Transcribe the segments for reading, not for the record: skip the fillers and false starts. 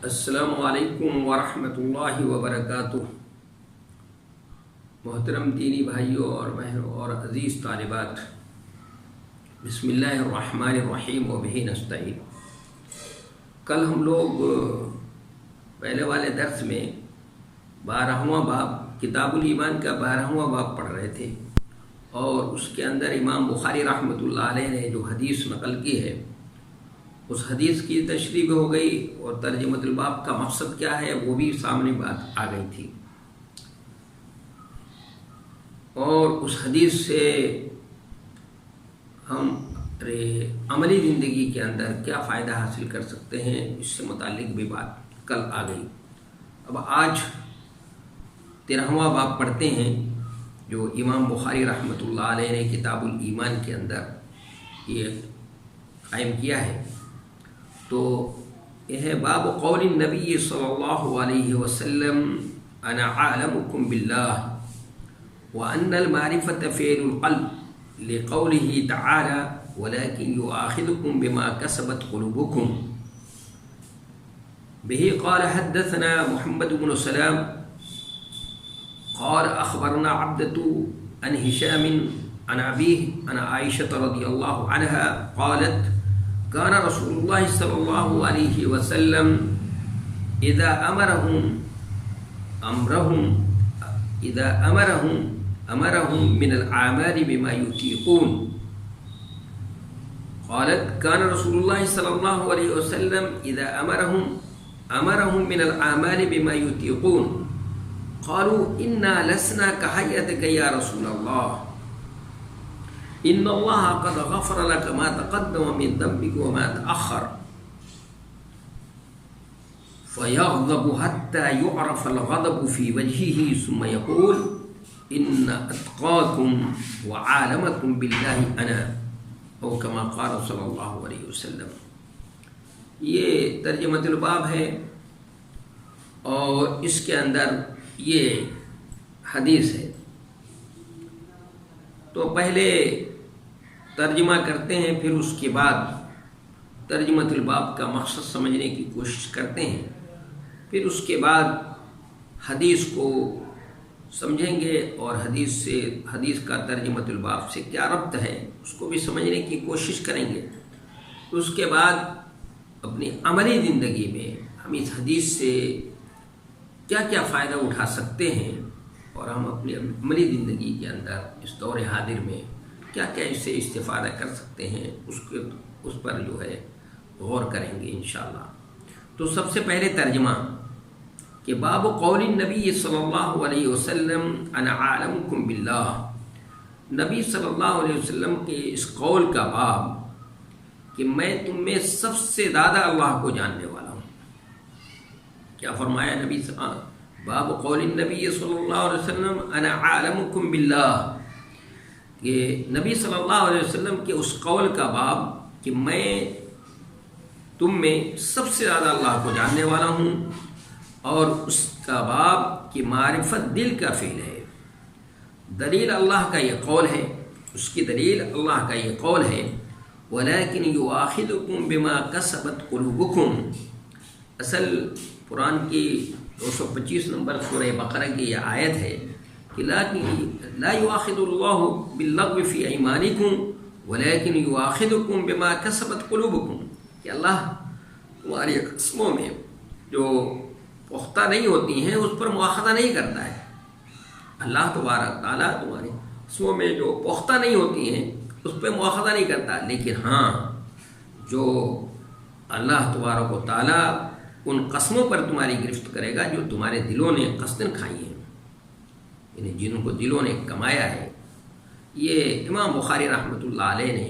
السلام علیکم ورحمۃ اللہ وبرکاتہ۔ محترم دینی بھائیوں اور بہنوں اور عزیز طالبات، بسم اللہ الرحمن الرحیم وبہ نستعین۔ کل ہم لوگ پہلے والے درس میں 12واں باب کتاب الایمان کا 12واں باب پڑھ رہے تھے، اور اس کے اندر امام بخاری رحمۃ اللہ علیہ نے جو حدیث نقل کی ہے اس حدیث کی تشریح ہو گئی، اور ترجمہ الباب کا مقصد کیا ہے وہ بھی سامنے بات آ گئی تھی، اور اس حدیث سے ہم عملی زندگی کے اندر کیا فائدہ حاصل کر سکتے ہیں اس سے متعلق بھی بات کل آ گئی۔ اب آج 13واں باب پڑھتے ہیں جو امام بخاری رحمۃ اللہ علیہ نے کتاب الایمان کے اندر یہ قائم کیا ہے۔ تو یہ ہے باب قول النبی صلی اللہ علیہ وسلم انا عالمکم باللہ وان المعرفة فعل القلب لقوله تعالی ولكن يؤاخذكم بما كسبت قلوبكم۔ به قال حدثنا محمد بن سلام قال اخبرنا عبدة عن هشام عن أبيه عن عائشة رضي الله عنها قالت كان رسول الله صلى الله عليه وسلم إذا أمرهم من الأعمال بما يطيقون۔ قالت كان رسول الله صلى الله عليه وسلم إذا أمرهم من الأعمال بما يطيقون قالوا إنا لسنا كهيئتك يا رسول الله إن الله قد غفر لك ما تقدم من ذنبك وما تأخر، فيغضب حتى يعرف الغضب في وجهه ثم يقول إن أتقاكم وعالمكم بالله أنا، أو كما قال صلی اللہ علیہ وسلم۔ یہ ترجمہ الباب ہے، اور اس کے اندر یہ حدیث ہے۔ تو پہلے ترجمہ کرتے ہیں، پھر اس کے بعد ترجمہ الباب کا مقصد سمجھنے کی کوشش کرتے ہیں، پھر اس کے بعد حدیث کو سمجھیں گے، اور حدیث کا ترجمہ الباب سے کیا ربط ہے اس کو بھی سمجھنے کی کوشش کریں گے۔ اس کے بعد اپنی عملی زندگی میں ہم اس حدیث سے کیا کیا فائدہ اٹھا سکتے ہیں، اور ہم اپنی عملی زندگی کے اندر اس دور حاضر میں کیا کیا اس سے استفادہ کر سکتے ہیں اس پر جو ہے غور کریں گے انشاءاللہ۔ تو سب سے پہلے ترجمہ کہ باب قول النبی صلی اللہ علیہ وسلم انا عالمکم باللہ، نبی صلی اللہ علیہ وسلم کے اس قول کا باب کہ میں تم میں سب سے زیادہ اللہ کو جاننے والا ہوں۔ کیا فرمایا نبی صلی اللہ علیہ وسلم؟ باب قول النبی صلی اللہ علیہ وسلم انا عالمکم باللہ، کہ نبی صلی اللہ علیہ وسلم کے اس قول کا باب کہ میں تم میں سب سے زیادہ اللہ کو جاننے والا ہوں، اور اس کا باب کہ معرفت دل کا فعل ہے۔ دلیل اللہ کا یہ قول ہے، اس کی دلیل اللہ کا یہ قول ہے وَلَكِنْ يُؤَاخِذُكُمْ بِمَا كَسَبَتْ قُلُوبُكُمْ۔ اصل قرآن کی 225 نمبر سورہ بقرہ کی یہ آیت ہے کہ لا يؤاخذ اللہ باللغو فی ایمانکم ولكن يؤاخذکم بما کسبت قلوبکم، کہ اللہ تمہاری قسموں میں جو پختہ نہیں ہوتی ہیں اس پر مواخذہ نہیں کرتا ہے۔ اللہ تبارک تعالیٰ تمہاری قسموں میں جو پختہ نہیں ہوتی ہیں اس پہ مواخذہ نہیں کرتا، لیکن ہاں جو اللہ تبارک و تعالیٰ ان قسموں پر تمہاری گرفت کرے گا جو تمہارے دلوں نے قصدن کھائی ہیں، یعنی جن کو دلوں نے کمایا ہے۔ یہ امام بخاری رحمۃ اللہ علیہ نے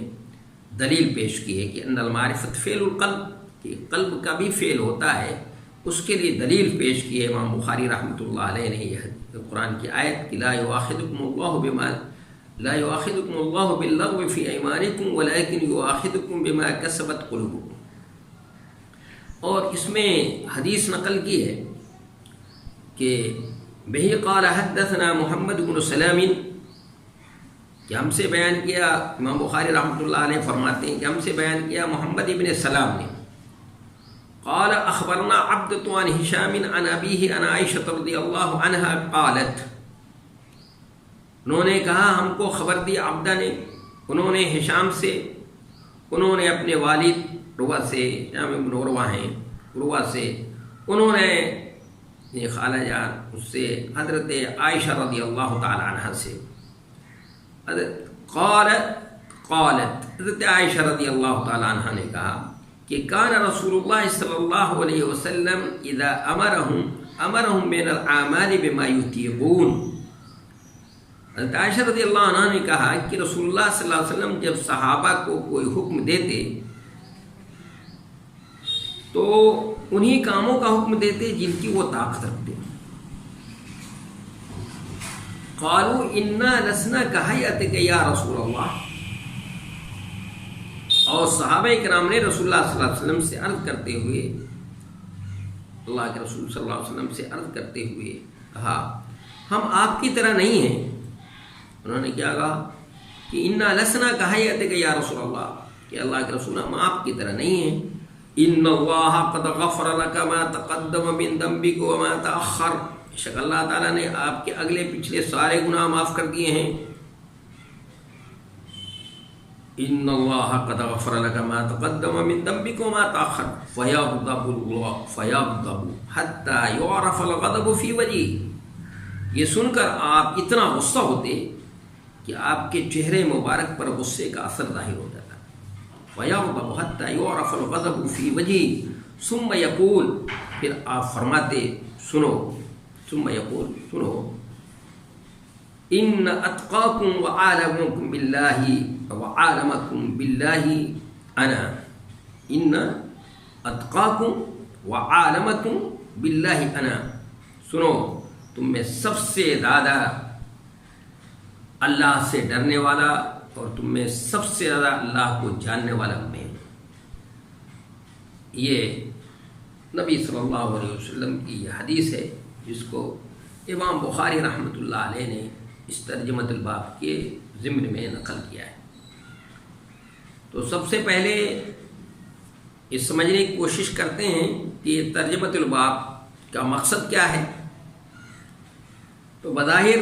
دلیل پیش کی ہے کہ ان المعرفت فعل القلب، کہ قلب کا بھی فعل ہوتا ہے، اس کے لیے دلیل پیش کی ہے امام بخاری رحمۃ اللہ علیہ نے یہ قرآن کی آیت کہ لا يؤاخذكم اللہ باللغو فی ایمانکم ولكن يؤاخذكم بما کسبت قلوبکم۔ اور اس میں حدیث نقل کی ہے کہ بہی قال حدثنا محمد بن سلام، کہ ہم سے بیان کیا، امام بخاری رحمۃ اللہ علیہ فرماتے ہیں کہ ہم سے بیان کیا محمد ابن سلام نے، قال اخبرنا عبدۃ عن ہشام عن ابیہ عن عائشہ رضی اللہ عنہا قالت، انہوں نے کہا ہم کو خبر دی عبدہ نے، انہوں نے ہشام سے، انہوں نے اپنے والد عروہ سے، ہشام ابن عروہ ہیں، عروہ سے، انہوں نے یہ خالہ جان اس سے حضرت عائشہ رضی اللہ تعالی عنہ سے، قالت حضرت عائشہ رضی اللہ تعالی عنہ نے کہا کہ کان رسول اللہ صلی اللہ علیہ وسلم اذا امرهم من الاعمال بما یطیقون، حضرت عائشہ رضی اللہ عنہ نے کہا کہ رسول اللہ صلی اللہ علیہ وسلم جب صحابہ کو کوئی حکم دیتے تو انہی کاموں کا حکم دیتے جن کی وہ طاقت رکھتے۔ قالوا انا لسنا کہیئتک یا رسول اللہ، اور صحابہ کرام نے رسول اللہ صلی اللہ علیہ وسلم سے عرض کرتے ہوئے، اللہ کے رسول صلی اللہ علیہ وسلم سے عرض کرتے ہوئے کہا ہم آپ کی طرح نہیں ہیں۔ انہوں نے کیا کہا کہ انا لسنا کہیئتک یا رسول اللہ، کہ اللہ کے رسول ہم آپ کی طرح نہیں ہیں۔ ان اللہ قد غفر لك ما تقدم من ذنبك وما تأخر، بے شک اللہ تعالیٰ نے آپ کے اگلے پچھلے سارے گناہ معاف کر دیے ہیں۔ ان اللہ قد غفر لك ما تقدم من ذنبك وما تأخر فيغضب الله فيغضب حتى يعرف الغضب في وجهه، یہ سن کر آپ اتنا غصہ ہوتے کہ آپ کے چہرے مبارک پر غصے کا اثر ظاہر ہو جاتا۔ فَيَغْضَبُ حَتَّى يُعْرَفَ الْغَضَبُ فِي وَجْهِهِ ثُمَّ يَقُولُ، پھر آپ فرماتے سنو، ثُمَّ يَقُولُ سنو، إِنَّ أَتْقَاكُمْ وَعَالَمَكُمْ بِاللَّهِ وَعَالَمَكُمْ بِاللَّهِ أَنَا، إِنَّ أَتْقَاكُمْ وَعَالَمَكُمْ بِاللَّهِ أَنَا، سنو تم میں سب سے زیادہ اللہ سے ڈرنے والا اور تم میں سب سے زیادہ اللہ کو جاننے والا میں ہوں۔ یہ نبی صلی اللہ علیہ وسلم کی یہ حدیث ہے جس کو امام بخاری رحمۃ اللہ علیہ نے اس ترجمۃ الباب کے ضمن میں نقل کیا ہے۔ تو سب سے پہلے یہ سمجھنے کی کوشش کرتے ہیں کہ یہ ترجمۃ الباب کا مقصد کیا ہے۔ تو بظاہر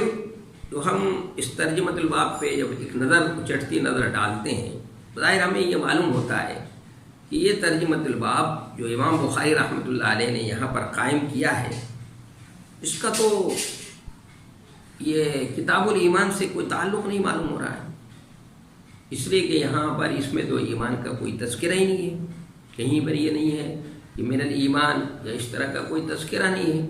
تو ہم اس ترجمۃ الباب پہ جب ایک نظر چٹتی نظر ڈالتے ہیں، بظاہر ہمیں یہ معلوم ہوتا ہے کہ یہ ترجمۃ الباب جو امام بخاری رحمۃ اللہ علیہ نے یہاں پر قائم کیا ہے، اس کا تو یہ کتاب الایمان سے کوئی تعلق نہیں معلوم ہو رہا ہے، اس لیے کہ یہاں پر اس میں تو ایمان کا کوئی تذکرہ ہی نہیں ہے، کہیں پر یہ نہیں ہے کہ من الایمان یا اس طرح کا کوئی تذکرہ نہیں ہے۔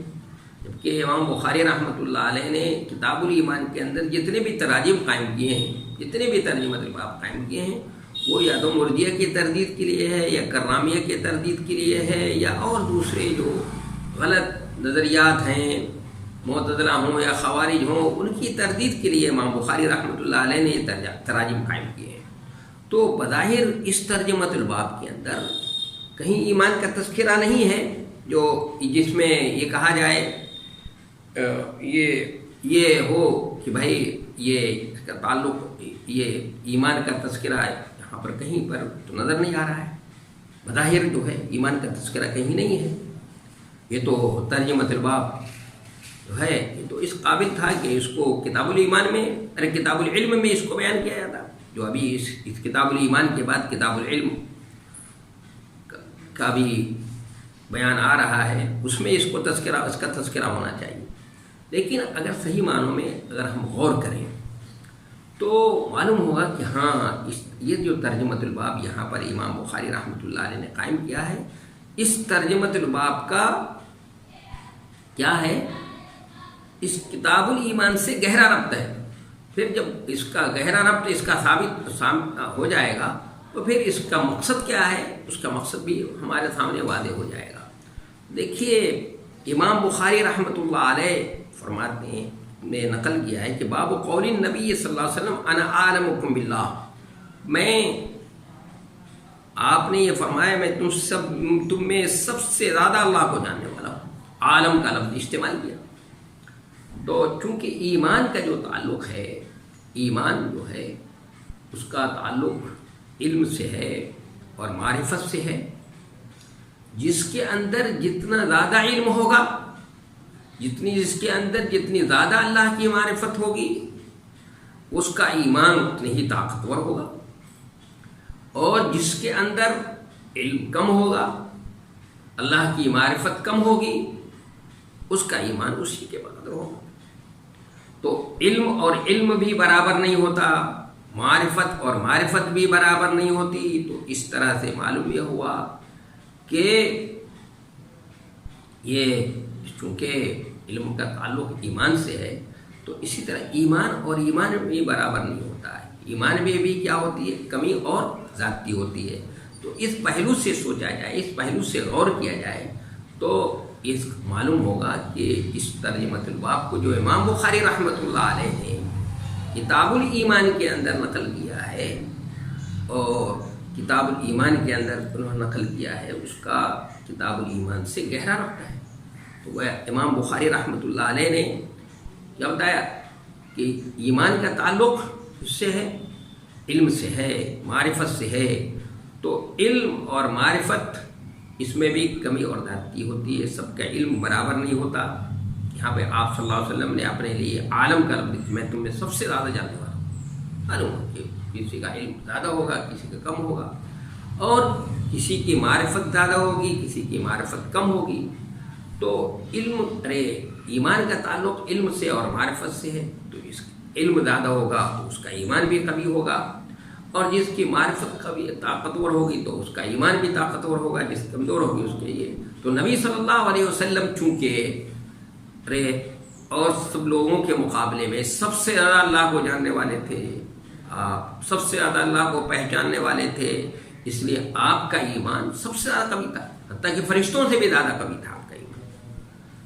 جبکہ امام بخاری رحمۃ اللہ علیہ نے کتاب الایمان کے اندر جتنے بھی تراجم قائم کیے ہیں، جتنے بھی ترجمۃ الباب قائم کیے ہیں، وہ یا تو مرجئہ کی تردید کے لیے ہے، یا کرامیہ کی تردید کے لیے ہے، یا اور دوسرے جو غلط نظریات ہیں، معتزلہ ہوں یا خوارج ہوں، ان کی تردید کے لیے امام بخاری رحمۃ اللہ علیہ نے یہ تراجم قائم کیے ہیں۔ تو بظاہر اس ترجمۃ الباب کے اندر کہیں ایمان کا تذکرہ نہیں ہے جو جس میں یہ کہا جائے یہ ہو کہ بھائی یہ اس کا تعلق، یہ ایمان کا تذکرہ یہاں پر کہیں پر تو نظر نہیں آ رہا ہے۔ بظاہر جو ہے ایمان کا تذکرہ کہیں نہیں ہے۔ یہ تو ترجمۃ الباب جو ہے یہ تو اس قابل تھا کہ اس کو کتاب الایمان میں، کتاب العلم میں اس کو بیان کیا جاتا، جو ابھی اس کتاب الایمان کے بعد کتاب العلم کا بھی بیان آ رہا ہے، اس میں اس کا تذکرہ ہونا چاہیے۔ لیکن اگر صحیح معنوں میں اگر ہم غور کریں تو معلوم ہوگا کہ ہاں یہ جو ترجمۃ الباب یہاں پر امام بخاری رحمۃ اللہ علیہ نے قائم کیا ہے، اس ترجمۃ الباب کا کیا ہے، اس کتاب الایمان سے گہرا ربط ہے۔ پھر جب اس کا گہرا ربط اس کا ثابت ہو جائے گا تو پھر اس کا مقصد کیا ہے، اس کا مقصد بھی ہمارے سامنے واضح ہو جائے گا۔ دیکھیے امام بخاری رحمۃ اللہ علیہ فرماتے ہیں، نے نقل کیا ہے کہ باب قول النبی صلی اللہ علیہ وسلم انا اعلمکم باللہ، میں آپ نے یہ فرمایا میں تم میں سب سے زیادہ اللہ کو جاننے والا ہوں، عالم کا لفظ استعمال کیا۔ تو چونکہ ایمان کا جو تعلق ہے ایمان جو ہے اس کا تعلق علم سے ہے اور معرفت سے ہے. جس کے اندر جتنا زیادہ علم ہوگا، جس کے اندر جتنی زیادہ اللہ کی معرفت ہوگی، اس کا ایمان اتنی ہی طاقتور ہوگا. اور جس کے اندر علم کم ہوگا، اللہ کی معرفت کم ہوگی، اس کا ایمان اسی کے برابر ہوگا. تو علم اور علم بھی برابر نہیں ہوتا، معرفت اور معرفت بھی برابر نہیں ہوتی. تو اس طرح سے معلوم یہ ہوا کہ یہ چونکہ علم کا تعلق ایمان سے ہے، تو اسی طرح ایمان اور ایمان بھی برابر نہیں ہوتا ہے. ایمان میں بھی کیا ہوتی ہے؟ کمی اور زیادتی ہوتی ہے. تو اس پہلو سے سوچا جائے، اس پہلو سے غور کیا جائے تو اس معلوم ہوگا کہ اس ترجمۃ الباب کو جو امام بخاری رحمۃ اللہ علیہ نے کتاب الایمان کے اندر نقل کیا ہے، اور کتاب الایمان کے اندر انہوں نے نقل کیا ہے، اس کا کتاب الایمان سے گہرا ربط ہے. تو وہ امام بخاری رحمۃ اللہ علیہ نے کیا بتایا کہ ایمان کا تعلق اس سے ہے، علم سے ہے، معرفت سے ہے. تو علم اور معرفت اس میں بھی کمی اور زیادتی ہوتی ہے، سب کا علم برابر نہیں ہوتا. یہاں پہ آپ صلی اللہ علیہ وسلم نے اپنے لیے عالم کا لفظ دیا، میں تم میں سب سے زیادہ جاننے والا ہوں. معلوم کہ کسی کا علم زیادہ ہوگا، کسی کا کم ہوگا، اور کسی کی معرفت زیادہ ہوگی، کسی کی معرفت کم ہوگی. تو ایمان کا تعلق علم سے اور معرفت سے ہے. تو جس علم زیادہ ہوگا تو اس کا ایمان بھی قوی ہوگا، اور جس کی معرفت قوی طاقتور ہوگی تو اس کا ایمان بھی طاقتور ہوگا، جس کمزور ہوگی اس کے لیے. تو نبی صلی اللہ علیہ وسلم چونکہ اور سب لوگوں کے مقابلے میں سب سے زیادہ اللہ کو جاننے والے تھے، سب سے زیادہ اللہ کو پہچاننے والے تھے، اس لیے آپ کا ایمان سب سے زیادہ قوی تھا، حتیٰ کہ فرشتوں سے بھی زیادہ قوی تھا آپ کا ایمان.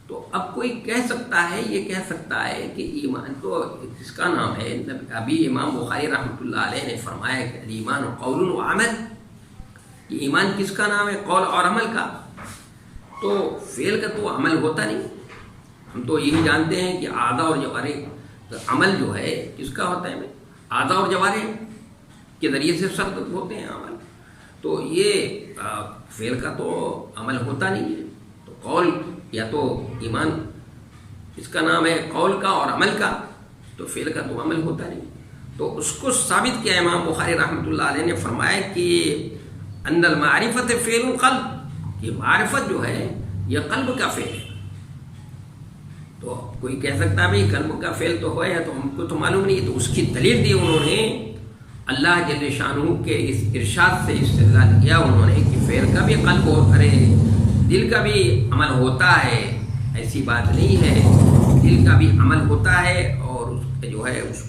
تو اب کوئی کہہ سکتا ہے، یہ کہہ سکتا ہے کہ ایمان تو اس کا نام ہے، ابھی امام بخاری رحمۃ اللہ علیہ نے فرمایا کہ ایمان قول و عمل. یہ ایمان کس کا نام ہے؟ قول اور عمل کا. تو فعل کا تو عمل ہوتا نہیں. ہم تو یہی جانتے ہیں کہ اعضاء اور جوارح، عمل جو ہے کس کا ہوتا ہے؟ اعضاء اور جوارح کے ذریعے سے سرد ہوتے ہیں عمل. تو یہ فعل کا تو عمل ہوتا نہیں ہے. تو قول یا تو ایمان اس کا نام ہے قول کا اور عمل کا، تو فعل کا تو عمل ہوتا نہیں. تو اس کو ثابت کیا امام بخاری رحمۃ اللہ علیہ نے فرمایا کہ ان المعرفت فعل القلب، یہ معرفت جو ہے یہ قلب کا فعل ہے. تو کوئی کہہ سکتا ہے بھائی قلب کا فعل تو ہے تو ہم کو تو معلوم نہیں. تو اس کی دلیل دی انہوں نے اللہ جل شانہ کے اس ارشاد سے استدلال کیا انہوں نے کہ فعل کا بھی قلب ہوتا ہے، دل کا بھی عمل ہوتا ہے. ایسی بات نہیں ہے، دل کا بھی عمل ہوتا ہے، اور اس کا جو ہے اس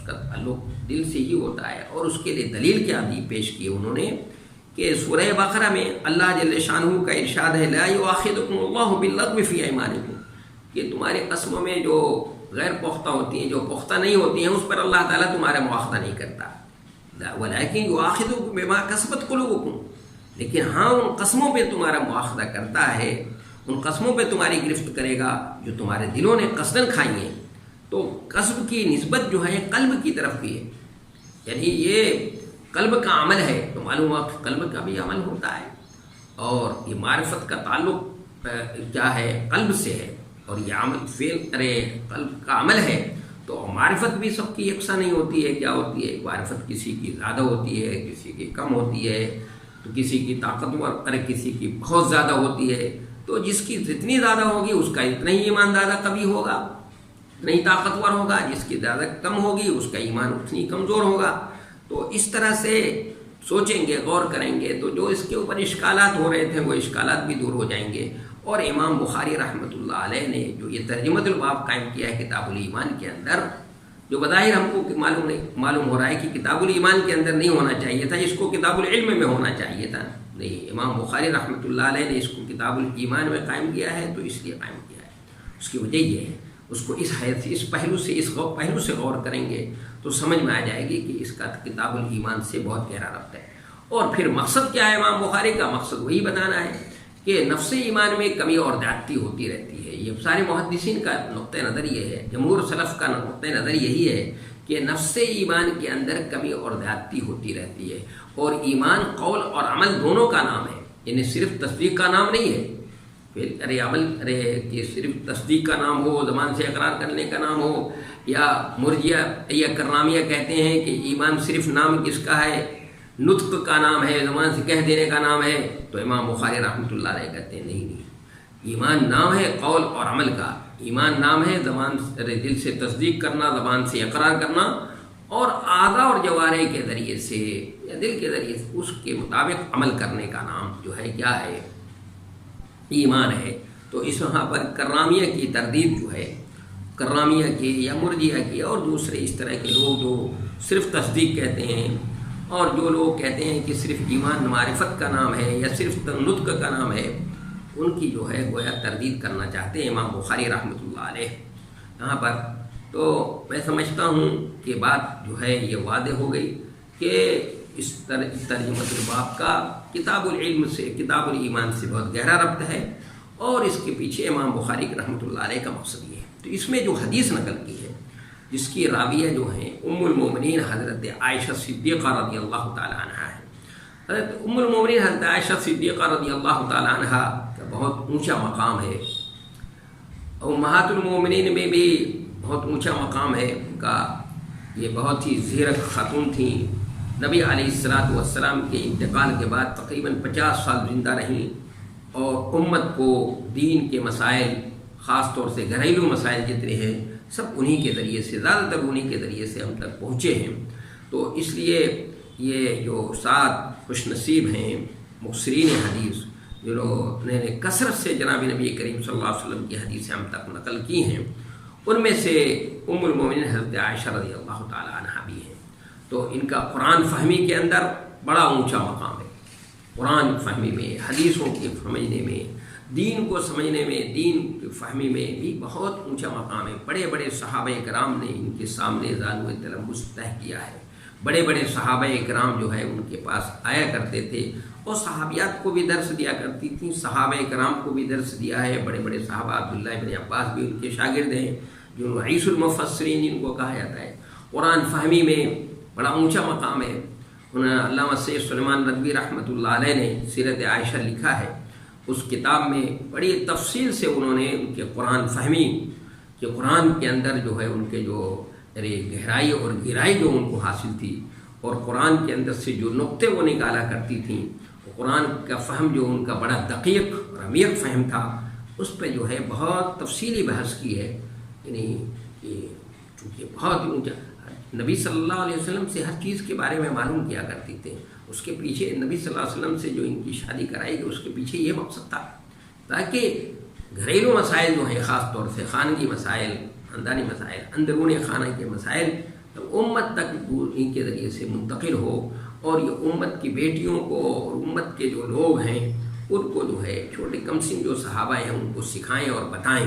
کا تعلق دل سے ہی ہوتا ہے. اور اس کے لیے دلیل کیا دی پیش کی انہوں نے کہ سورہ بقرہ میں اللہ جل شانہ کا ارشاد ہے لا یؤاخذکم اللہ باللغو فی ایمانکم، کہ تمہارے قسموں میں جو غیر پختہ ہوتی ہیں، جو پختہ نہیں ہوتی ہیں، اس پر اللہ تعالیٰ تمہارا مواخذہ نہیں کرتا. ولیکن یؤاخذکم بما کسبت قلوبکم، لیکن ہاں ان قسموں پہ تمہارا مواخذہ کرتا ہے، ان قسموں پہ تمہاری گرفت کرے گا جو تمہارے دلوں نے قصدن کھائی ہیں. تو قسم کی نسبت جو ہے قلب کی طرف بھی ہے، یعنی یہ قلب کا عمل ہے. تو معلوم ہوا کہ قلب کا بھی عمل ہوتا ہے، اور یہ معرفت کا تعلق کیا ہے؟ قلب سے ہے. اور یہ عمل فعل قلب کا عمل ہے. تو معرفت بھی سب کی یکساں نہیں ہوتی ہے. کیا ہوتی ہے؟ معرفت کسی کی زیادہ ہوتی ہے، کسی کی کم ہوتی ہے. تو کسی کی طاقتور کسی کی بہت زیادہ ہوتی ہے. تو جس کی جتنی زیادہ ہوگی اس کا اتنا ہی ایمان زیادہ قوی ہوگا، اتنا ہی طاقتور ہوگا. جس کی زیادہ کم ہوگی اس کا ایمان اتنی کمزور ہوگا. تو اس طرح سے سوچیں گے، غور کریں گے، تو جو اس کے اوپر اشکالات ہو رہے تھے وہ اشکالات بھی دور ہو جائیں گے. اور امام بخاری رحمۃ اللہ علیہ نے جو یہ ترجمۃ الباب قائم کیا ہے کتاب الایمان کے اندر، جو بظاہر ہم کو معلوم ہو رہا ہے کہ کتاب الایمان کے اندر نہیں ہونا چاہیے تھا، اس کو کتاب العلم میں ہونا چاہیے تھا. نہیں، امام بخاری رحمۃ اللہ علیہ نے اس کو کتاب الایمان میں قائم کیا ہے، تو اس لیے قائم کیا ہے. اس کی وجہ یہ ہے، اس کو اس حیث سے اس پہلو سے غور کریں گے تو سمجھ میں آ جائے گی کہ اس کا کتاب الایمان سے بہت گہرا ربط ہے. اور پھر مقصد کیا ہے امام بخاری کا؟ مقصد وہی بتانا ہے کہ نفس ایمان میں کمی اور زیادتی ہوتی رہتی ہے. یہ سارے محدثین کا نقطۂ نظر یہ ہے، جمہور سلف کا نقطۂ نظر یہی ہے کہ نفس ایمان کے اندر کمی اور زیادتی ہوتی رہتی ہے، اور ایمان قول اور عمل دونوں کا نام ہے، یعنی صرف تصدیق کا نام نہیں ہے۔ پھر کہ صرف تصدیق کا نام ہو، زبان سے اقرار کرنے کا نام ہو، یا مرجیہ یا کررامیہ کہتے ہیں کہ ایمان صرف نام کس کا ہے، نطق کا نام ہے، زبان سے کہہ دینے کا نام ہے، تو امام بخاری رحمۃ اللہ علیہ کہتے ہیں نہیں، ایمان نام ہے قول اور عمل کا۔ ایمان نام ہے زبان دل سے تصدیق کرنا، زبان سے اقرار کرنا، اور اعضاء اور جوارح کے ذریعے سے یا دل کے ذریعے سے اس کے مطابق عمل کرنے کا نام جو ہے کیا ہے، ایمان ہے۔ تو اس وہاں پر کرامیہ کی تردید جو ہے، کرامیہ کی یا مرجیہ کی اور دوسرے اس طرح کے لوگ جو صرف تصدیق کہتے ہیں، اور جو لوگ کہتے ہیں کہ صرف ایمان معرفت کا نام ہے یا صرف نطق کا نام ہے، ان کی جو ہے گویا تردید کرنا چاہتے ہیں امام بخاری رحمۃ اللہ علیہ یہاں پر۔ تو میں سمجھتا ہوں کہ بات جو ہے یہ واضح ہو گئی کہ اس ترجمہ الباب کا کتاب العلم سے، کتاب الایمان سے بہت گہرا ربط ہے، اور اس کے پیچھے امام بخاری رحمۃ اللہ علیہ کا مقصد یہ ہے۔ تو اس میں جو حدیث نقل کی ہے، جس کی راویہ جو ہیں ام المومنین حضرت عائشہ صدیقہ رضی اللہ تعالیٰ عنہ ہے۔ حضرت ام المومنین حضرت عائشہ صدیقہ رضی اللہ تعالیٰ عنہ کا بہت اونچا مقام ہے، امہات المومنین میں بھی بہت اونچا مقام ہے ان کا۔ یہ بہت ہی زیرک خاتون تھیں، نبی علیہ الصلاۃ والسلام کے انتقال کے بعد تقریباً 50 سال زندہ رہیں، اور امت کو دین کے مسائل، خاص طور سے گھریلو مسائل جتنے ہیں، سب انہی کے ذریعے سے، زیادہ تر انہی کے ذریعے سے ہم تک پہنچے ہیں۔ تو اس لیے یہ جو 7 خوش نصیب ہیں مکثرین حدیث، جنہوں نے کثرت سے جناب نبی کریم صلی اللہ علیہ وسلم کی حدیثیں ہم تک نقل کی ہیں، ان میں سے ام المومنین حضرت عائشہ رضی اللہ تعالیٰ عنہ بھی ہیں۔ تو ان کا قرآن فہمی کے اندر بڑا اونچا مقام ہے، قرآن فہمی میں، حدیثوں کے سمجھنے میں، دین کو سمجھنے میں، دین کی فہمی میں بھی بہت اونچا مقام ہے۔ بڑے بڑے صحابہ کرام نے ان کے سامنے زانو تلمس طے کیا ہے، بڑے بڑے صحابہ کرام جو ہے ان کے پاس آیا کرتے تھے، اور صحابیات کو بھی درس دیا کرتی تھیں، صحابہ کرام کو بھی درس دیا ہے۔ بڑے بڑے صحابہ عبداللہ ابن عباس بھی ان کے شاگرد ہیں، جو رئیس المفسرین جن کو کہا جاتا ہے۔ قرآن فہمی میں بڑا اونچا مقام ہے۔ علامہ سید سلیمان ندوی رحمۃ اللہ علیہ نے سیرت عائشہ لکھا ہے، اس کتاب میں بڑی تفصیل سے انہوں نے ان کے قرآن فہمی کہ قرآن کے اندر جو ہے ان کے جو گہرائی اور گہرائی جو ان کو حاصل تھی، اور قرآن کے اندر سے جو نقطے وہ نکالا کرتی تھیں، قرآن کا فہم جو ان کا بڑا دقیق اور عمیق فہم تھا، اس پہ جو ہے بہت تفصیلی بحث کی ہے۔ یعنی چونکہ بہت اونچا، نبی صلی اللہ علیہ وسلم سے ہر چیز کے بارے میں معلوم کیا کرتے تھے، اس کے پیچھے نبی صلی اللہ علیہ وسلم سے جو ان کی شادی کرائی گئی اس کے پیچھے یہ مقصد تھا، تاکہ گھریلو مسائل جو ہیں، خاص طور سے خانگی مسائل، خاندانی مسائل، اندرون خانہ کے مسائل امت تک ان کے ذریعے سے منتقل ہو، اور یہ امت کی بیٹیوں کو اور امت کے جو لوگ ہیں ان کو جو ہے چھوٹے کم سن جو صحابہ ہیں ان کو سکھائیں اور بتائیں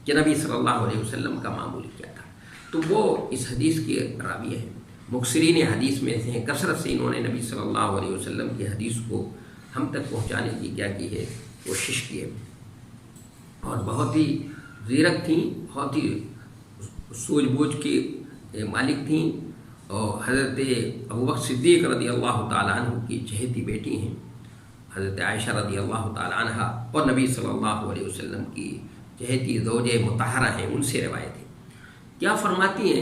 کہ نبی صلی اللہ علیہ وسلم کا معمول کیا تھا۔ تو وہ اس حدیث کی راویہ ہیں، مکثرین حدیث میں سے ہیں، کثرت سے انہوں نے نبی صلی اللہ علیہ وسلم کی حدیث کو ہم تک پہنچانے کی کیا کی ہے، کوشش کی ہے، اور بہت ہی زیرک تھیں، بہت ہی سوجھ بوجھ کی مالک تھیں، اور حضرت ابوبکر صدیق رضی اللہ تعالیٰ عنہ کی چہیتی بیٹی ہیں حضرت عائشہ رضی اللہ تعالیٰ عنہ، اور نبی صلی اللہ علیہ وسلم کی چہیتی زوج مطہرہ ہیں، ان سے روایت ہے۔ کیا فرماتی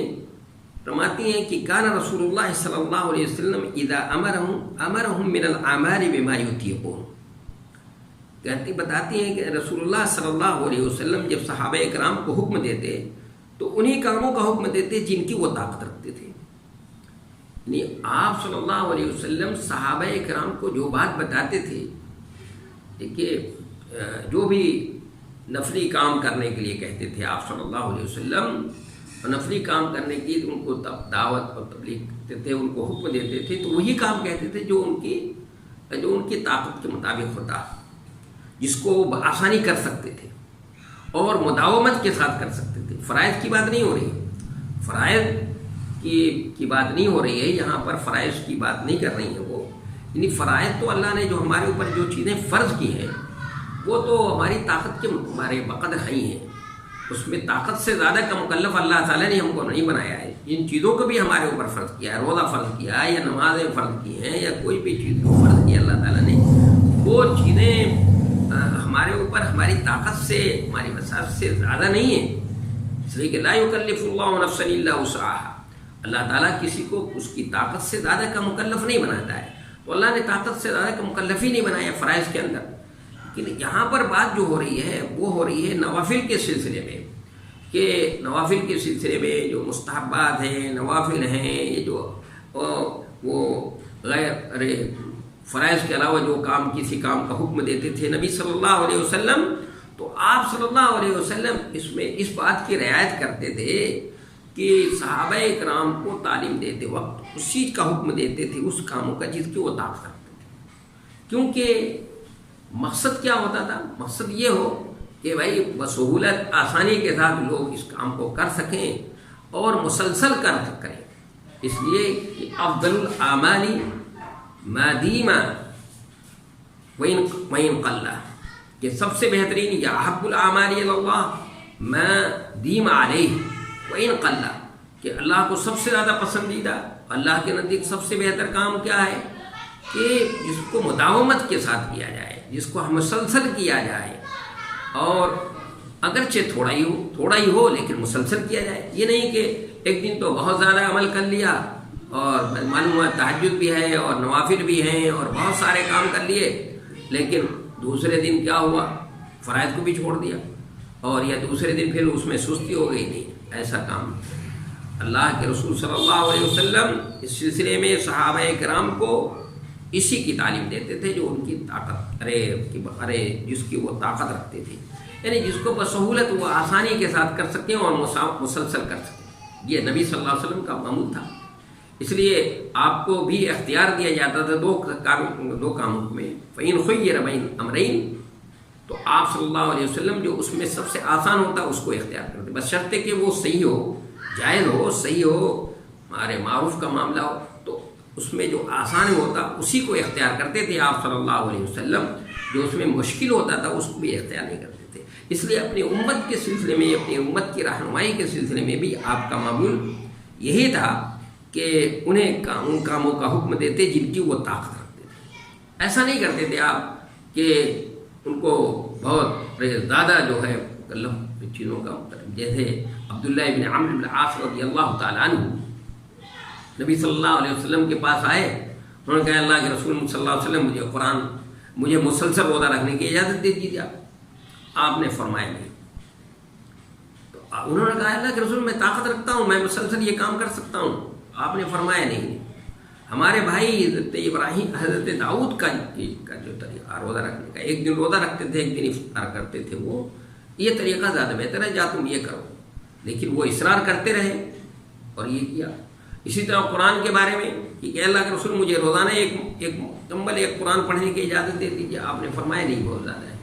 ہیں کہ کان رسول اللہ صلی اللہ علیہ وسلم اذا امرهم من الاعمال بما یطیقون، بتاتی ہیں کہ رسول اللہ صلی اللہ علیہ وسلم جب صحابہ اکرام کو حکم دیتے تو انہی کاموں کا حکم دیتے جن کی وہ طاقت رکھتے تھے۔ یعنی آپ صلی اللہ علیہ وسلم صحابہ اکرام کو جو بات بتاتے تھے، دیکھیے جو بھی نفلی کام کرنے کے لیے کہتے تھے آپ صلی اللہ علیہ وسلم، اور نفلی کام کرنے کی ان کو دعوت اور تبلیغ کرتے تھے، ان کو حکم دیتے تھے، تو وہی کام کہتے تھے جو ان کی طاقت کے مطابق ہوتا، جس کو وہ آسانی کر سکتے تھے اور مداومت کے ساتھ کر سکتے تھے۔ فرائض کی بات نہیں ہو رہی ہے، فرائض کی بات نہیں ہو رہی ہے یہاں پر، فرائض کی بات نہیں کر رہی ہیں وہ، یعنی فرائض تو اللہ نے جو ہمارے اوپر جو چیزیں فرض کی ہیں وہ تو ہماری طاقت کے ہمارے بقدر ہی ہیں، اس میں طاقت سے زیادہ کا مکلف اللہ تعالیٰ نے ہم کو نہیں بنایا ہے۔ جن چیزوں کو بھی ہمارے اوپر فرض کیا ہے، روزہ فرض کیا ہے یا نمازیں فرض کی ہیں یا کوئی بھی چیز کو فرض کیا اللہ تعالیٰ نے، وہ چیزیں ہمارے اوپر ہماری طاقت سے، ہماری وسعت سے زیادہ نہیں ہیں، اس لیے کہ لا یکلف اللہ نفسا الا وسعها، اللہ تعالیٰ کسی کو اس کی طاقت سے زیادہ کا مکلف نہیں بناتا ہے، تو اللہ نے طاقت سے زیادہ کا مکلف ہی نہیں بنایا فرائض کے اندر۔ لیکن یہاں پر بات جو ہو رہی ہے وہ ہو رہی ہے نوافل کے سلسلے میں، کہ نوافل کے سلسلے میں جو مستحبات ہیں، نوافل ہیں، یہ جو وہ غیر فرائض کے علاوہ جو کام کسی کام کا حکم دیتے تھے نبی صلی اللہ علیہ وسلم، تو آپ صلی اللہ علیہ وسلم اس میں اس بات کی رعایت کرتے تھے کہ صحابہ کرام کو تعلیم دیتے وقت اس چیز کا حکم دیتے تھے، اس کاموں کا جس کی وہ طاقت رکھتے تھے، کیونکہ مقصد کیا ہوتا تھا؟ مقصد یہ ہو کہ بھائی بسہولت آسانی کے ساتھ لوگ اس کام کو کر سکیں اور مسلسل کریں، اس لیے کہ افضل الاعمال ما دیم وإن قل، کہ سب سے بہترین یا احب الاعمال الی اللہ ما دیم علیہ وإن قل، کہ اللہ کو سب سے زیادہ پسندیدہ، اللہ کے نزدیک سب سے بہتر کام کیا ہے کہ جس کو مداومت کے ساتھ کیا جائے، جس کو مسلسل کیا جائے، اور اگرچہ تھوڑا ہی ہو لیکن مسلسل کیا جائے۔ یہ نہیں کہ ایک دن تو بہت زیادہ عمل کر لیا اور معلوم ہوا تہجد بھی ہے اور نوافل بھی ہیں اور بہت سارے کام کر لیے، لیکن دوسرے دن کیا ہوا؟ فرائض کو بھی چھوڑ دیا، اور یا دوسرے دن پھر اس میں سستی ہو گئی۔ نہیں، ایسا کام اللہ کے رسول صلی اللہ علیہ وسلم اس سلسلے میں صحابہ کرام کو اسی کی تعلیم دیتے تھے جو ان کی طاقت جس کی وہ طاقت رکھتے تھے، یعنی جس کو بسہولت وہ آسانی کے ساتھ کر سکیں اور مسلسل کر سکیں۔ یہ نبی صلی اللہ علیہ وسلم کا معمول تھا، اس لیے آپ کو بھی اختیار دیا جاتا تھا دو کاموں میں، فَإِنْ خُيِّرَ بَيْنَ أَمْرَيْنِ، تو آپ صلی اللہ علیہ وسلم جو اس میں سب سے آسان ہوتا اس کو اختیار کرتے، بس شرط ہے کہ وہ صحیح ہو، جائز ہو، صحیح ہو، ہمارے معروف کا معاملہ ہو، تو اس میں جو آسان ہوتا اسی کو اختیار کرتے تھے آپ صلی اللہ علیہ وسلم، جو اس میں مشکل ہوتا تھا اس کو بھی اختیار نہیں کرتے تھے۔ اس لیے اپنی امت کے سلسلے میں، اپنی امت کی رہنمائی کے سلسلے میں بھی آپ کا معمول یہی تھا کہ انہیں ان کاموں کا حکم دیتے جن کی وہ طاقت رکھتے تھے۔ ایسا نہیں کرتے تھے آپ کہ ان کو بہت زیادہ جو ہے چیزوں کا، جیسے عبداللہ بن عمرو بن العاص رضی اللہ تعالیٰ عنہ نبی صلی اللہ علیہ وسلم کے پاس آئے، انہوں نے کہا اللہ کے رسول صلی اللہ علیہ وسلم مجھے مسلسل روزہ رکھنے کی اجازت دے دیجیے۔ آپ نے فرمایا نہیں، تو انہوں نے کہا اللہ کے رسول میں طاقت رکھتا ہوں، میں مسلسل یہ کام کر سکتا ہوں، آپ نے فرمایا نہیں۔ ہمارے بھائی حضرت داؤد کا جو طریقہ روزہ رکھنے کا، ایک دن روزہ رکھتے تھے، ایک دن افطار کرتے تھے، وہ یہ طریقہ زیادہ بہتر ہے، جا تم یہ کرو، لیکن وہ اصرار کرتے رہے اور یہ کیا۔ اسی طرح قرآن کے بارے میں کہ اللہ کے رسول مجھے روزانہ ایک مکمل ایک قرآن پڑھنے کی اجازت دے دیجیے، آپ نے فرمایا نہیں، بہت زیادہ ہے،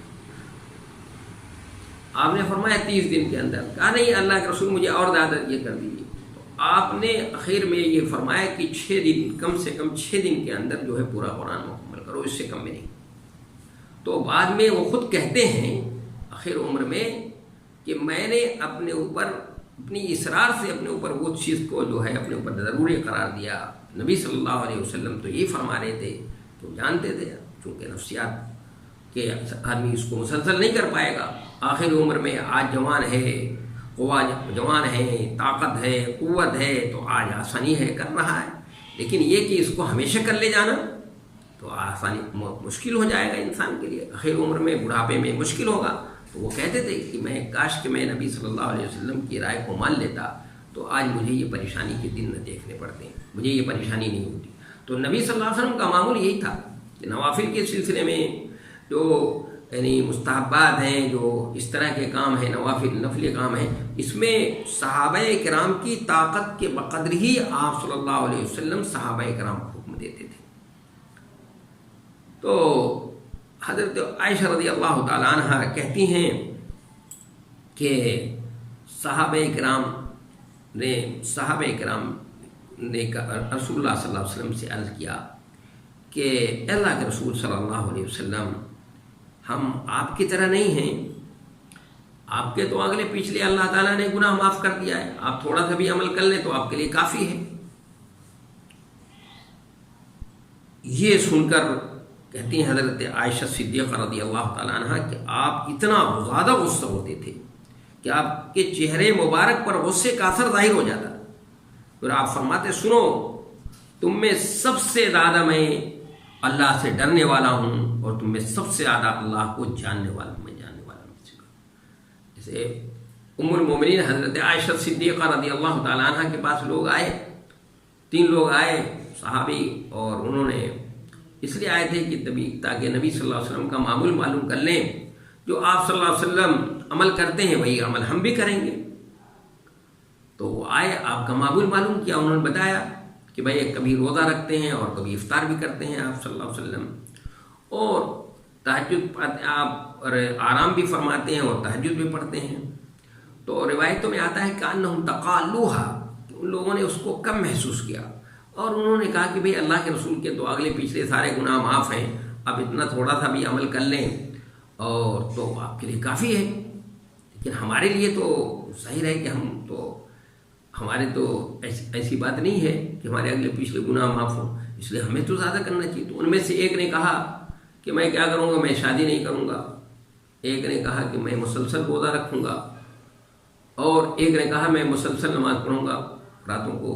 آپ نے فرمایا 30 دن کے اندر، کہا نہیں اللہ کے رسول مجھے اور زیادہ یہ کر دیجیے، تو آپ نے آخر میں یہ فرمایا کہ 6 دن، کم سے کم 6 دن کے اندر جو ہے پورا قرآن مکمل کرو، اس سے کم میں نہیں۔ تو بعد میں وہ خود کہتے ہیں آخر عمر میں کہ میں نے اپنے اوپر اپنی اصرار سے اپنے اوپر وہ چیز کو جو ہے اپنے اوپر ضروری قرار دیا۔ نبی صلی اللہ علیہ وسلم تو یہی فرما رہے تھے، تو جانتے تھے چونکہ نفسیات کہ آدمی اس کو مسلسل نہیں کر پائے گا، آخر عمر میں آج جوان ہے، جوان ہے، طاقت ہے، قوت ہے، تو آج آسانی ہے، کر رہا ہے، لیکن یہ کہ اس کو ہمیشہ کر لے جانا تو آسانی مشکل ہو جائے گا انسان کے لیے، آخر عمر میں بڑھاپے میں مشکل ہوگا۔ تو وہ کہتے تھے کہ میں کاش کہ میں نبی صلی اللہ علیہ وسلم کی رائے کو مان لیتا تو آج مجھے یہ پریشانی کے دن نہ دیکھنے پڑتے، مجھے یہ پریشانی نہیں ہوتی۔ تو نبی صلی اللہ علیہ وسلم کا معمول یہی تھا کہ نوافل کے سلسلے میں جو یعنی مستحبات ہیں، جو اس طرح کے کام ہیں، نوافل نفلی کام ہیں، اس میں صحابہ کرام کی طاقت کے بقدر ہی آپ صلی اللہ علیہ وسلم صحابہ کرام کو حکم دیتے تھے۔ تو حضرت عائشہ رضی اللہ تعالیٰ عنہ کہتی ہیں کہ صحابہ کرام نے رسول اللہ صلی اللہ علیہ وسلم سے عرض کیا کہ اللہ کے رسول صلی اللہ علیہ وسلم، ہم آپ کی طرح نہیں ہیں، آپ کے تو اگلے پچھلے اللہ تعالیٰ نے گناہ معاف کر دیا ہے، آپ تھوڑا سا بھی عمل کر لیں تو آپ کے لیے کافی ہے۔ یہ سن کر کہتی ہیں حضرت عائشہ صدیقہ رضی اللہ تعالیٰ عنہ کہ آپ اتنا زیادہ غصہ ہوتے تھے کہ آپ کے چہرے مبارک پر غصے کا اثر ظاہر ہو جاتا۔ پھر آپ فرماتے سنو، تم میں سب سے زیادہ میں اللہ سے ڈرنے والا ہوں اور تم میں سب سے زیادہ اللہ کو جاننے والا ہوں، میں جاننے والا ہوں۔ جیسے ام المومنین حضرت عائشہ صدیقہ رضی اللہ تعالیٰ عنہ کے پاس لوگ آئے، 3 لوگ آئے صحابی، اور انہوں نے اس لیے آئے تھے کہ تاکہ نبی صلی اللہ علیہ وسلم کا معمول معلوم کر لیں، جو آپ صلی اللہ علیہ وسلم عمل کرتے ہیں وہی عمل ہم بھی کریں گے۔ تو وہ آئے، آپ کا معمول معلوم کیا، انہوں نے بتایا کہ بھائی کبھی روزہ رکھتے ہیں اور کبھی افطار بھی کرتے ہیں آپ صلی اللہ علیہ وسلم، اور تہجد آپ آرام بھی فرماتے ہیں اور تہجد بھی پڑھتے ہیں۔ تو روایتوں میں آتا ہے کہ انہم تقالوہا، کہ ان لوگوں نے اس کو کم محسوس کیا، اور انہوں نے کہا کہ بھئی اللہ کے رسول کے تو اگلے پچھلے سارے گناہ معاف ہیں، اب اتنا تھوڑا سا بھی عمل کر لیں اور تو آپ کے لیے کافی ہے۔ لیکن ہمارے لیے تو ظاہر ہے کہ ہمارے تو ایسی بات نہیں ہے کہ ہمارے اگلے پچھلے گناہ معاف ہوں، اس لیے ہمیں تو زیادہ کرنا چاہیے۔ تو ان میں سے ایک نے کہا کہ میں کیا کروں گا، میں شادی نہیں کروں گا، ایک نے کہا کہ میں مسلسل روزہ رکھوں گا، اور ایک نے کہا میں مسلسل نماز پڑھوں گا راتوں کو۔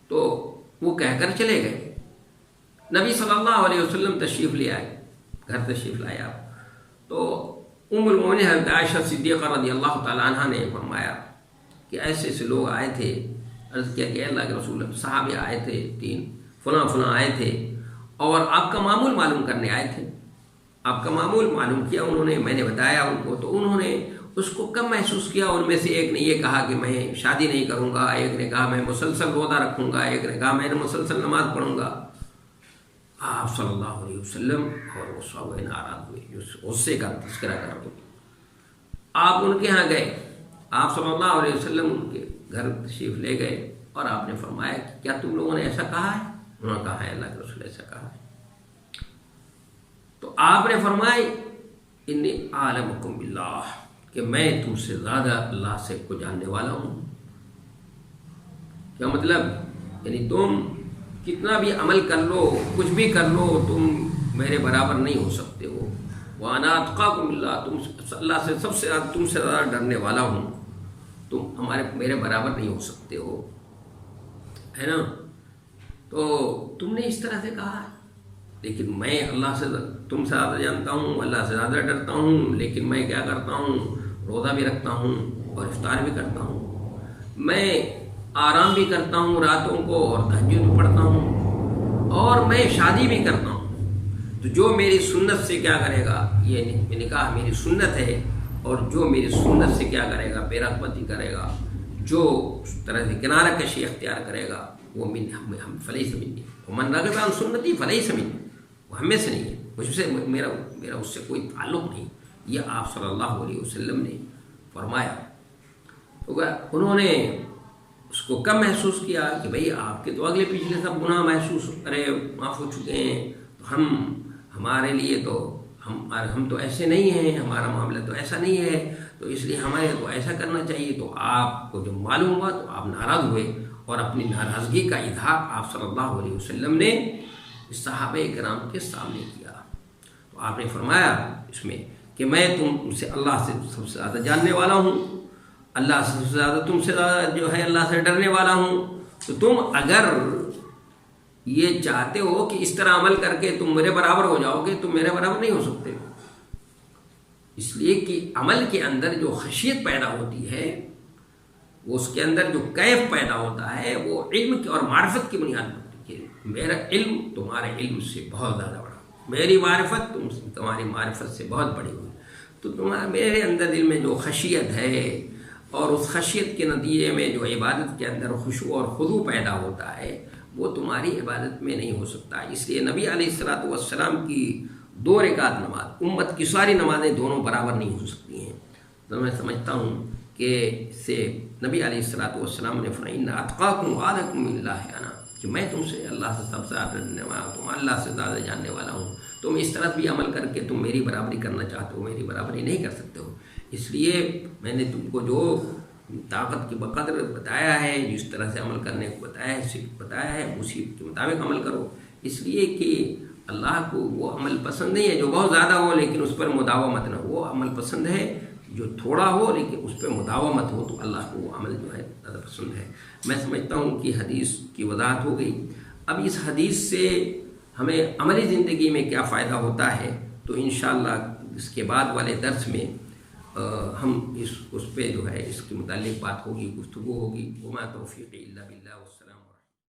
تو وہ کہہ کر چلے گئے۔ نبی صلی اللہ علیہ وسلم تشریف لے آئے، گھر تشریف لائے آپ۔ تو ام المومنین حضرت عائشہ صدیقہ رضی اللہ تعالیٰ عنہ نے فرمایا کہ ایسے ایسے لوگ آئے تھے، عرض کیا کہ اللہ کے رسول صحابہ آئے تھے، 3 فلاں آئے تھے اور آپ کا معمول معلوم کرنے آئے تھے۔ آپ کا معمول معلوم کیا انہوں نے، میں نے بتایا ان کو، تو انہوں نے اس کو کم محسوس کیا۔ ان میں سے ایک نے یہ کہا کہ میں شادی نہیں کروں گا، ایک نے کہا میں مسلسل روزہ رکھوں گا، ایک نے کہا میں مسلسل نماز پڑھوں گا۔ آپ صلی اللہ علیہ وسلم اور وہ صحابہ ناراض ہوئے، جو غصے کا تذکرہ کر رہے تھے۔ آپ ان کے ہاں گئے، آپ صلی اللہ علیہ وسلم ان کے گھر تشریف لے گئے، اور آپ نے فرمایا کہ کیا تم لوگوں نے ایسا کہا ہے؟ انہوں نے کہا ہے اللہ کے رسول ایسا کہا ہے۔ تو آپ نے فرمایا انی اعلمکم باللہ، کہ میں تم سے زیادہ اللہ سے کو جاننے والا ہوں۔ کیا مطلب؟ یعنی تم کتنا بھی عمل کر لو، کچھ بھی کر لو، تم میرے برابر نہیں ہو سکتے ہو۔ وَأَنَا أَتْقَاكُمْ لِلَّهِ، تم اللہ سے سب سے زیادہ، تم سے زیادہ ڈرنے والا ہوں، تم میرے برابر نہیں ہو سکتے ہو، ہے نا؟ تو تم نے اس طرح سے کہا ہے، لیکن میں اللہ سے تم سے زیادہ جانتا ہوں، اللہ سے زیادہ ڈرتا ہوں، لیکن میں کیا کرتا ہوں، روزہ بھی رکھتا ہوں اور افطار بھی کرتا ہوں، میں آرام بھی کرتا ہوں راتوں کو اور تہجد بھی پڑھتا ہوں، اور میں شادی بھی کرتا ہوں۔ تو جو میری سنت سے کیا کرے گا، یہ نکاح میری سنت ہے، اور جو میری سنت سے کیا کرے گا، بے رغبتی کرے گا، جو اس طرح سے کنارہ کشی اختیار کرے گا، وہ ہم فلیس منی، ومن رغب عن سنتی فلیس منی، وہ ہمیں سے نہیں ہے، مجھ سے میرا اس سے کوئی تعلق نہیں۔ یہ آپ صلی اللہ علیہ وسلم نے فرمایا۔ تو انہوں نے اس کو کم محسوس کیا کہ بھئی آپ کے تو اگلے پچھلے سب گناہ محسوس کرے معاف ہو چکے ہیں، تو ہمارے لیے تو ہم تو ایسے نہیں ہیں، ہمارا معاملہ تو ایسا نہیں ہے، تو اس لیے ہمارے تو ایسا کرنا چاہیے۔ تو آپ کو جب معلوم ہوا تو آپ ناراض ہوئے، اور اپنی ناراضگی کا اظہار آپ صلی اللہ علیہ وسلم نے صحابہ کرام کے سامنے کیا۔ تو آپ نے فرمایا اس میں کہ میں تم سے اللہ سے سب سے زیادہ جاننے والا ہوں، اللہ سے سب سے زیادہ تم سے زیادہ جو ہے اللہ سے ڈرنے والا ہوں، تو تم اگر یہ چاہتے ہو کہ اس طرح عمل کر کے تم میرے برابر ہو جاؤ گے، تم میرے برابر نہیں ہو سکتے، اس لیے کہ عمل کے اندر جو خشیت پیدا ہوتی ہے، وہ اس کے اندر جو کیف پیدا ہوتا ہے، وہ علم کی اور معرفت کی بنیاد پر ہوتی ہے۔ میرا علم تمہارے علم سے بہت زیادہ بڑا، میری معرفت تمہاری معرفت سے بہت بڑی ہوئی، تو میرے اندر دل میں جو خشیت ہے، اور اس خشیت کے نتیجے میں جو عبادت کے اندر خشوع اور خضوع پیدا ہوتا ہے، وہ تمہاری عبادت میں نہیں ہو سکتا۔ اس لیے نبی علیہ الصلوۃ والسلام کی 2 رکعت نماز، امت کی ساری نمازیں دونوں برابر نہیں ہو سکتی ہیں۔ تو میں سمجھتا ہوں کہ اس سے نبی علیہ الصلوۃ والسلام نے فرمایا ان اتقاکم وعدکم من اللہ انا، کہ میں تم سے اللہ سے سب سے زیادہ ڈرنے والا ہوں، تم اللہ سے زیادہ جاننے والا ہوں۔ تو تم اس طرح بھی عمل کر کے تم میری برابری کرنا چاہتے ہو، میری برابری نہیں کر سکتے ہو، اس لیے میں نے تم کو جو طاقت کی بقدر بتایا ہے، جس طرح سے عمل کرنے کو بتایا ہے اسی کے مطابق عمل کرو۔ اس لیے کہ اللہ کو وہ عمل پسند نہیں ہے جو بہت زیادہ ہو لیکن اس پر مداومت نہ ہو، وہ عمل پسند ہے جو تھوڑا ہو لیکن اس پہ مداومت ہو، تو اللہ کو وہ عمل جو ہے زیادہ پسند ہے۔ میں سمجھتا ہوں کہ حدیث کی وضاحت ہو گئی۔ اب اس حدیث سے ہمیں عملی زندگی میں کیا فائدہ ہوتا ہے، تو انشاءاللہ اس کے بعد والے درس میں ہم اس پہ جو ہے اس کے متعلق بات ہوگی، گفتگو ہوگی۔ وما توفیقی الا باللہ، والسلام۔